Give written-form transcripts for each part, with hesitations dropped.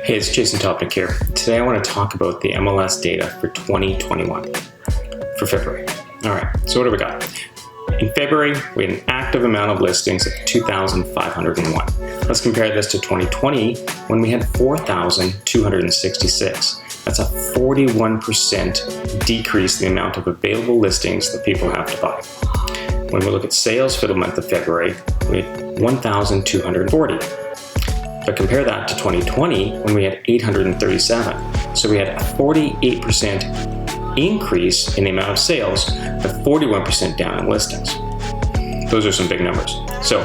Hey, it's Jason Topnick here. Today I want to talk about the MLS data for 2021 for February. All right, so what do we got? In February, we had an active amount of listings of 2,501. Let's compare this to 2020 when we had 4,266. That's a 41% decrease in the amount of available listings that people have to buy. When we look at sales for the month of February, we had 1,240. But compare that to 2020 when we had 837. So we had a 48% increase in the amount of sales, but 41% down in listings. Those are some big numbers. So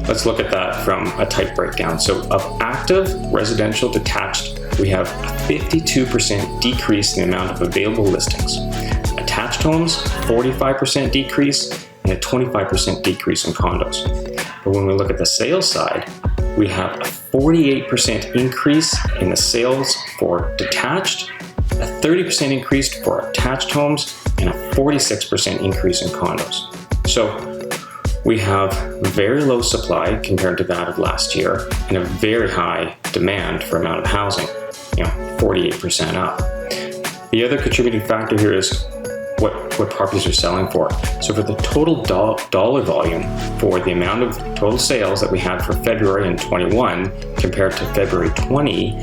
let's look at that from a type breakdown. So of active residential detached, we have a 52% decrease in the amount of available listings. Attached homes, 45% decrease, and a 25% decrease in condos. But when we look at the sales side, we have a 48% increase in the sales for detached, a 30% increase for attached homes, and a 46% increase in condos. So we have very low supply compared to that of last year, and a very high demand for amount of housing, 48% up. The other contributing factor here is what properties are selling for. So for the total dollar volume for the amount of total sales that we had for February in 21 compared to February 20,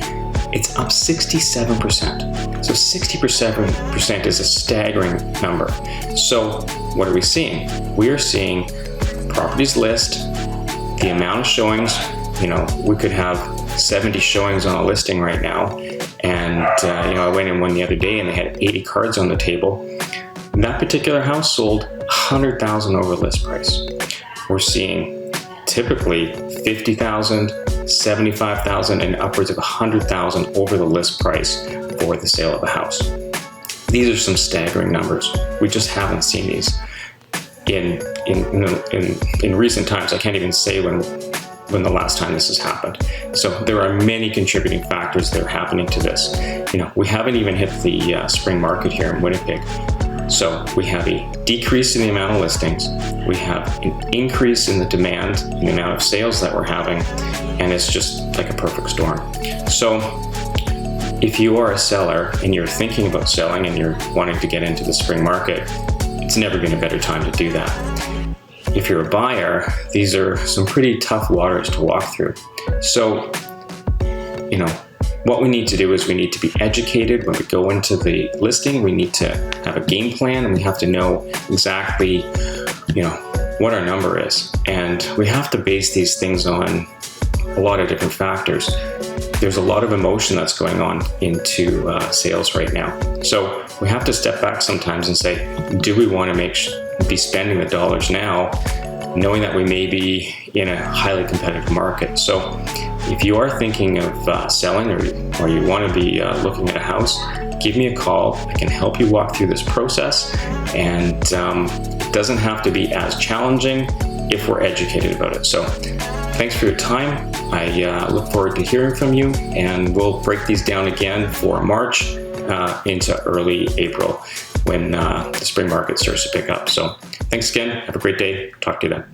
it's up 67%. So 67% is a staggering number. So what are we seeing? We are seeing properties list, the amount of showings, we could have 70 showings on a listing right now. And I went in one the other day and they had 80 cards on the table. That particular house sold $100,000 over list price. We're seeing typically $50,000, $75,000, and upwards of $100,000 over the list price for the sale of a house. These are some staggering numbers. We just haven't seen these in recent times. I can't even say when the last time this has happened. So there are many contributing factors that are happening to this. We haven't even hit the spring market here in Winnipeg. So we have a decrease in the amount of listings, we have an increase in the demand, in the amount of sales that we're having, and it's just like a perfect storm. So if you are a seller and you're thinking about selling and you're wanting to get into the spring market, it's never been a better time to do that. If you're a buyer, these are some pretty tough waters to walk through. So, what we need to do is we need to be educated when we go into the listing. We need to have a game plan, and we have to know exactly, what our number is. And we have to base these things on a lot of different factors. There's a lot of emotion that's going on into sales right now. So we have to step back sometimes and say, do we want to be spending the dollars now, knowing that we may be in a highly competitive market? So if you are thinking of selling or you want to be looking at a house, give me a call. I can help you walk through this process, and it doesn't have to be as challenging if we're educated about it. So thanks for your time. I look forward to hearing from you, and we'll break these down again for March into early April when the spring market starts to pick up. So thanks again. Have a great day. Talk to you then.